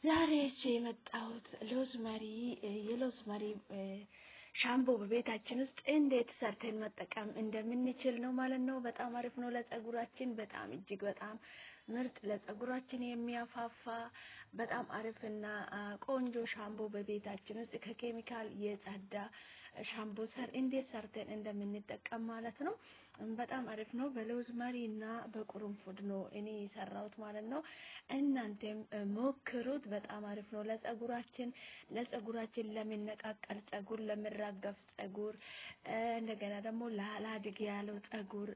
ዛሬ የመጣሁት ሎዝመሪ የሎዝመሪ ሻምፖ በቤታችን ውስጥ እንዴት ሰርተን መጠቀም እንደምንችል ነው ማለት ነው። በጣም አሪፍ ነው ለጸጉራችን፣ በጣም እጅግ በጣም ምርጥ ለጸጉራችን የሚያፋፋ በጣም አሪፍና ቆንጆ ሻምፖ በቤታችን ውስጥ ከኬሚካል የጸዳ ሻምፖ እንዴት ሰርተን እንደምንጠቀም ማለት ነው። በጣም አሪፍ ነው። በሎዝመሪ እና በቁርንፉድ ነው እኔ የሰራሁት ማለት ነው። እናንተም ሞክሩት። በጣም አሪፍ ነው ለጸጉራችን ለሚነቃቀል ጸጉር፣ ለሚራገፍ ጸጉር፣ እንደገና ደግሞ ላላድግ ያለው ጸጉር፣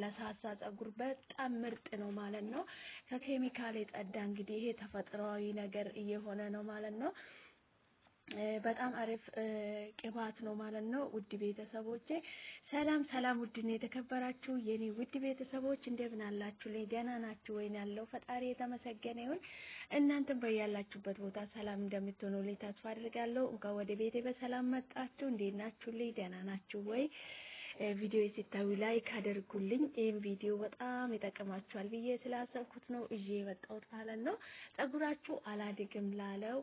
ለሳሳ ጸጉር በጣም ምርጥ ነው ማለት ነው። ከኬሚካል የጸዳ እንግዲህ ይሄ ተፈጥሯዊ ነገር እየሆነ ነው ማለት ነው። በጣም አሪፍ ቅባት ነው ማለት ነው። ውድ ቤተሰቦቼ ሰላም ሰላም፣ ውድና የተከበራችሁ የኔ ውድ ቤተሰቦች እንደምን አላችሁ? ላይ ደህና ናችሁ ወይ? ያለው ፈጣሪ የተመሰገነ ይሁን። እናንተም በያላችሁበት ቦታ ሰላም እንደምትሆኑ ላይ ተስፋ አድርጋለሁ። እንኳን ወደ ቤቴ በሰላም መጣችሁ። እንዴት ናችሁ? ላይ ደህና ናችሁ ወይ? ቪዲዮ ሲታዩ ላይክ አድርጉልኝ። ይሄን ቪዲዮ በጣም ይጠቅማችኋል ብዬ ስላሰብኩት ነው እጄ የመጣሁት ማለት ነው። ጸጉራችሁ አላድግም ላለው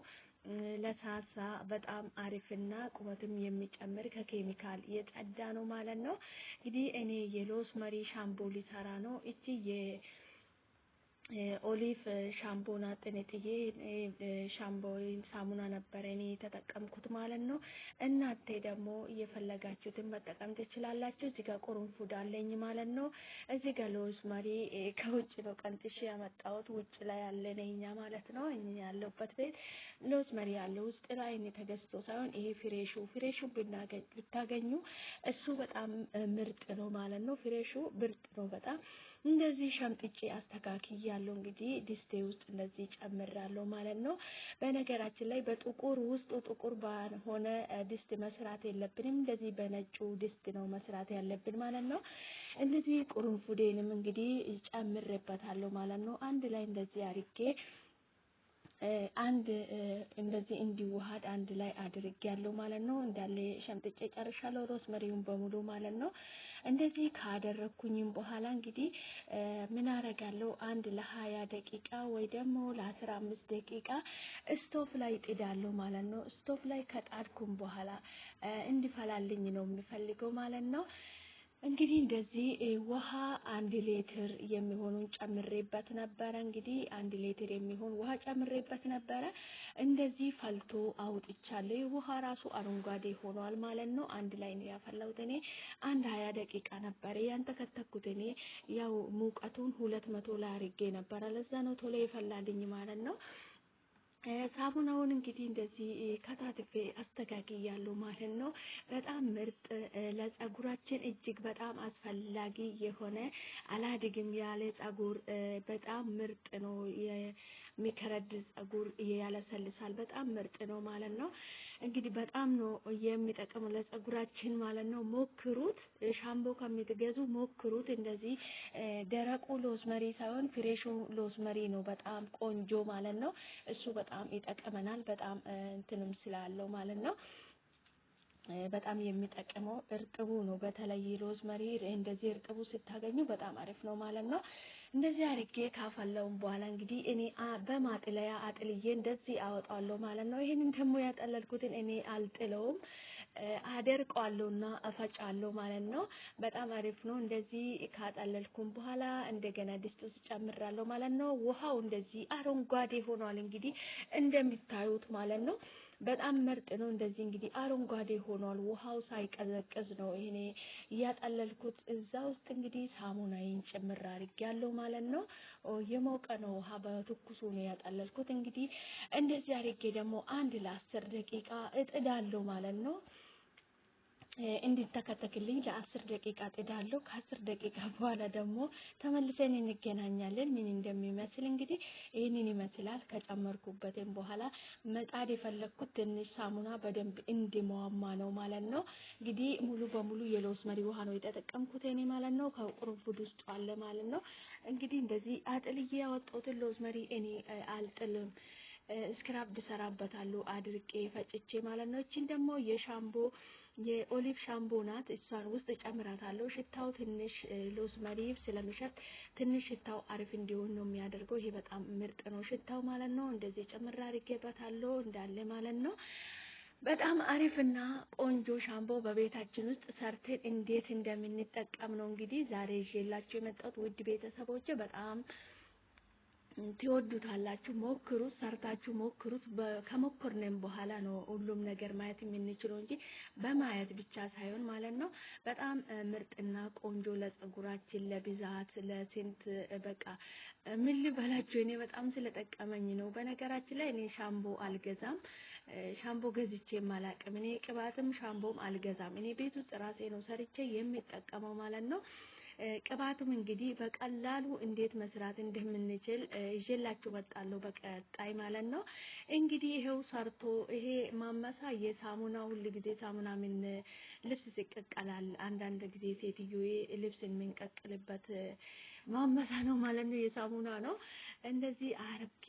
ለሳሳ በጣም አሪፍና ቁመትም የሚጨምር ከኬሚካል የጸዳ ነው ማለት ነው። እንግዲህ እኔ የሎዝመሪ ሻምፖ ሊሰራ ነው። እቺ ኦሊቭ ሻምፖና ጥንጥዬ ሻምፖ ሳሙና ነበር እኔ የተጠቀምኩት ማለት ነው። እናንተ ደግሞ እየፈለጋችሁትን መጠቀም ትችላላችሁ። እዚህ ጋር ቁርንፉድ አለኝ ማለት ነው። እዚህ ጋር ሎዝመሪ ከውጭ ነው ቀንጥሼ ያመጣሁት፣ ውጭ ላይ ያለ ነኛ ማለት ነው። እኛ ያለሁበት ቤት ሎዝመሪ ያለው ውስጥ ላይ እኔ ተገዝቶ ሳይሆን ይሄ ፍሬሹ ብታገኙ እሱ በጣም ምርጥ ነው ማለት ነው። ፍሬሹ ምርጥ ነው በጣም። እንደዚህ ሸምጥጬ አስተካክያለሁ። እንግዲህ ድስቴ ውስጥ እንደዚህ ጨምራለሁ ማለት ነው። በነገራችን ላይ በጥቁር ውስጥ ጥቁር ባልሆነ ድስት መስራት የለብንም። እንደዚህ በነጩ ድስት ነው መስራት ያለብን ማለት ነው። እንደዚህ ቁርንፉዴንም እንግዲህ ጨምሬበታለሁ ማለት ነው። አንድ ላይ እንደዚህ አድርጌ አንድ እንደዚህ እንዲዋሃድ አንድ ላይ አድርጌያለሁ ማለት ነው። እንዳለ ሸምጥጬ ጨርሻለሁ፣ ሮዝመሪውን በሙሉ ማለት ነው። እንደዚህ ካደረኩኝም በኋላ እንግዲህ ምን አደርጋለሁ? አንድ ለ20 ደቂቃ ወይ ደግሞ ለ15 ደቂቃ ስቶፍ ላይ ጥዳለሁ ማለት ነው። ስቶፍ ላይ ከጣድኩም በኋላ እንዲፈላልኝ ነው የሚፈልገው ማለት ነው። እንግዲህ እንደዚህ ውሃ 1 ሊትር የሚሆኑን ጨምሬበት ነበረ። እንግዲህ 1 ሊትር የሚሆን ውሃ ጨምሬበት ነበረ። እንደዚህ ፈልቶ አውጥቻለሁ። ውሃ ራሱ አረንጓዴ ሆኗል ማለት ነው። አንድ ላይ ነው ያፈላሁት እኔ። 20 ደቂቃ ነበረ ያንተከተኩት እኔ። ያው ሙቀቱን 200 ላይ አድርጌ ነበረ። ለዛ ነው ቶሎ ይፈላልኝ ማለት ነው። ሳሙናውን እንግዲህ እንደዚህ ከታትፌ አስተካክያለሁ ማለት ነው። በጣም ምርጥ ለጸጉራችን እጅግ በጣም አስፈላጊ የሆነ አላድግም ያለ ጸጉር በጣም ምርጥ ነው። የሚከረድ ጸጉር ያለሰልሳል። በጣም ምርጥ ነው ማለት ነው። እንግዲህ በጣም ነው የሚጠቅመው ለጸጉራችን ማለት ነው። ሞክሩት። ሻምፖ ከምትገዙ ሞክሩት። እንደዚህ ደረቁ ሎዝመሪ ሳይሆን ፍሬሹ ሎዝመሪ ነው በጣም ቆንጆ ማለት ነው። እሱ በጣም ይጠቅመናል። በጣም እንትንም ስላለው ማለት ነው። በጣም የሚጠቅመው እርጥቡ ነው። በተለይ ሮዝመሪ እንደዚህ እርጥቡ ስታገኙ በጣም አሪፍ ነው ማለት ነው። እንደዚህ አድርጌ ካፈላውን በኋላ እንግዲህ እኔ በማጥለያ አጥልዬ እንደዚህ አወጣለሁ ማለት ነው። ይሄንን ደግሞ ያጠለልኩትን እኔ አልጥለውም፣ አደርቀዋለሁና እፈጫለሁ ማለት ነው። በጣም አሪፍ ነው። እንደዚህ ካጠለልኩም በኋላ እንደገና ድስት ውስጥ ጨምራለሁ ማለት ነው። ውሃው እንደዚህ አረንጓዴ ሆኗል እንግዲህ እንደሚታዩት ማለት ነው። በጣም ምርጥ ነው። እንደዚህ እንግዲህ አረንጓዴ ሆኗል። ውሃው ሳይቀዘቅዝ ነው ይሄኔ እያጠለልኩት። እዛ ውስጥ እንግዲህ ሳሙናዬን ጭምር አድርጌያለሁ ማለት ነው። የሞቀ ነው ውሃ በትኩሱ ነው ያጠለልኩት። እንግዲህ እንደዚህ አድርጌ ደግሞ አንድ ለ10 ደቂቃ እጥዳለሁ ማለት ነው። እንዲተከተክልኝ ለ10 ደቂቃ ጥዳለሁ። ከ10 ደቂቃ በኋላ ደግሞ ተመልሰን እንገናኛለን። ምን እንደሚመስል እንግዲህ ይሄንን ይመስላል። ከጨመርኩበትም በኋላ መጣድ የፈለኩት ትንሽ ሳሙና በደንብ እንዲሟማ ነው ማለት ነው። እንግዲህ ሙሉ በሙሉ የሎዝመሪ ውሃ ነው የተጠቀምኩት እኔ ማለት ነው። ከቁርንፉድ ውስጥ አለ ማለት ነው። እንግዲህ እንደዚህ አጥልዬ ያወጣሁትን ሎዝመሪ እኔ አልጥልም፣ ስክራብ ሰራበታለሁ አድርቄ ፈጭቼ ማለት ነው። እቺን ደግሞ የሻምፖ የኦሊቭ ሻምቦ ናት። እሷን ውስጥ ጨምራታለሁ። ሽታው ትንሽ ሎዝመሪ ስለሚሸት ትንሽ ሽታው አሪፍ እንዲሆን ነው የሚያደርገው። ይሄ በጣም ምርጥ ነው ሽታው ማለት ነው። እንደዚህ ጨምራ አድርጌበታለሁ እንዳለ ማለት ነው። በጣም አሪፍና ቆንጆ ሻምቦ በቤታችን ውስጥ ሰርተን እንዴት እንደምንጠቀም ነው እንግዲህ ዛሬ ይዤላችሁ የመጣሁት ውድ ቤተሰቦቼ። በጣም ትወዱታላችሁ። ሞክሩት፣ ሰርታችሁ ሞክሩት። ከሞከርነን በኋላ ነው ሁሉም ነገር ማየት የምንችለው እንጂ በማየት ብቻ ሳይሆን ማለት ነው። በጣም ምርጥና ቆንጆ ለፀጉራችን፣ ለብዛት፣ ለሴንት በቃ ምን ልበላችሁ እኔ በጣም ስለጠቀመኝ ነው። በነገራችን ላይ እኔ ሻምቦ አልገዛም፣ ሻምቦ ገዝቼ አላቅም። እኔ ቅባትም ሻምቦም አልገዛም። እኔ ቤት ውስጥ ራሴ ነው ሰርቼ የሚጠቀመው ማለት ነው። ቅባቱም እንግዲህ በቀላሉ እንዴት መስራት እንደምንችል ይዤላችሁ መጣለሁ በቀጣይ ማለት ነው። እንግዲህ ይሄው ሰርቶ ይሄ ማመሳ የሳሙና ሁሉ ጊዜ ሳሙና ምን ልብስ ሲቀቀላል አንዳንድ ጊዜ ሴትዮዬ ልብስ የምንቀቅልበት ማመሳ ነው ማለት ነው። የሳሙና ነው። እንደዚህ አርጌ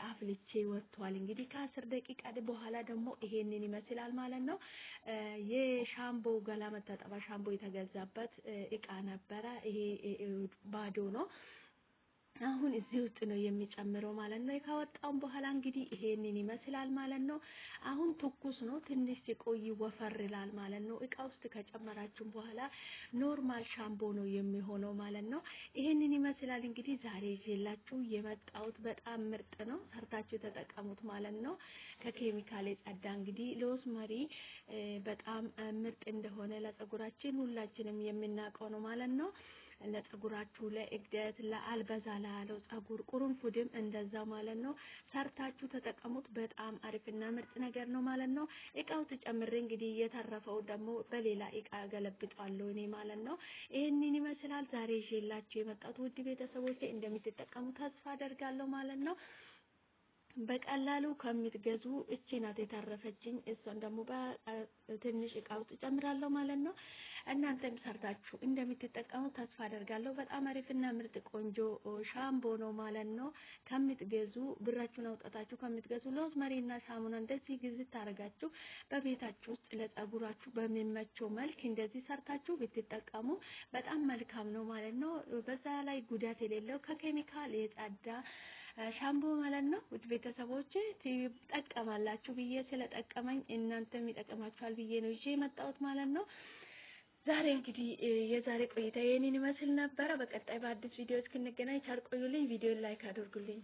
አፍልቼ ወጥቷል። እንግዲህ ከ10 ደቂቃ በኋላ ደግሞ ይሄንን ይመስላል ማለት ነው። የሻምቦ ገላ መታጠቢያ ሻምቦ የተገዛበት እቃ ነበረ። ይሄ ባዶ ነው። አሁን እዚህ ውስጥ ነው የሚጨምረው ማለት ነው። ካወጣው በኋላ እንግዲህ ይሄንን ይመስላል ማለት ነው። አሁን ትኩስ ነው። ትንሽ ሲቆይ ወፈር ይላል ማለት ነው። እቃ ውስጥ ከጨመራችሁ በኋላ ኖርማል ሻምቦ ነው የሚሆነው ማለት ነው። ይሄንን ይመስላል እንግዲህ ዛሬ ይዤላችሁ የመጣሁት በጣም ምርጥ ነው። ሰርታችሁ ተጠቀሙት ማለት ነው። ከኬሚካል የጸዳ እንግዲህ ሎዝመሪ በጣም ምርጥ እንደሆነ ለፀጉራችን ሁላችንም የምናውቀው ነው ማለት ነው። ለፀጉራችሁ፣ ለእድገት፣ ለአልበዛ ላለው ፀጉር ቁርንፉድም እንደዛ ማለት ነው። ሰርታችሁ ተጠቀሙት። በጣም አሪፍና ምርጥ ነገር ነው ማለት ነው። እቃው ተጨምሬ እንግዲህ የተረፈው ደግሞ በሌላ እቃ ገለብጣለሁ እኔ ማለት ነው። ይሄንን ይመስላል ዛሬ ይዤላችሁ የመጣሁት ውድ ቤተሰቦቼ። እንደምትጠቀሙ ተስፋ አደርጋለሁ ማለት ነው። በቀላሉ ከምትገዙ እቺ ናት የተረፈችኝ። እሷን ደግሞ በትንሽ እቃ ውስጥ ጨምራለሁ ማለት ነው። እናንተም ሰርታችሁ እንደምትጠቀሙ ተስፋ አደርጋለሁ። በጣም አሪፍና ምርጥ ቆንጆ ሻምቦ ነው ማለት ነው። ከምትገዙ ብራችሁን አውጣታችሁ ከምትገዙ ሎዝመሪና ሳሙና እንደዚህ ግዝት ታረጋችሁ በቤታችሁ ውስጥ ለፀጉራችሁ በሚመቸው መልክ እንደዚህ ሰርታችሁ ብትጠቀሙ በጣም መልካም ነው ማለት ነው። በዛ ላይ ጉዳት የሌለው ከኬሚካል የጸዳ ሻምቦ ማለት ነው። ውድ ቤተሰቦቼ ትጠቀማላችሁ ብዬ ስለጠቀመኝ እናንተም ይጠቀማችኋል ብዬ ነው ይዤ የመጣሁት ማለት ነው። ዛሬ እንግዲህ የዛሬ ቆይታ የኔን ይመስል ነበረ። በቀጣይ በአዲስ ቪዲዮ እስክንገናኝ ቻል ቆዩልኝ። ቪዲዮ ላይክ አድርጉልኝ።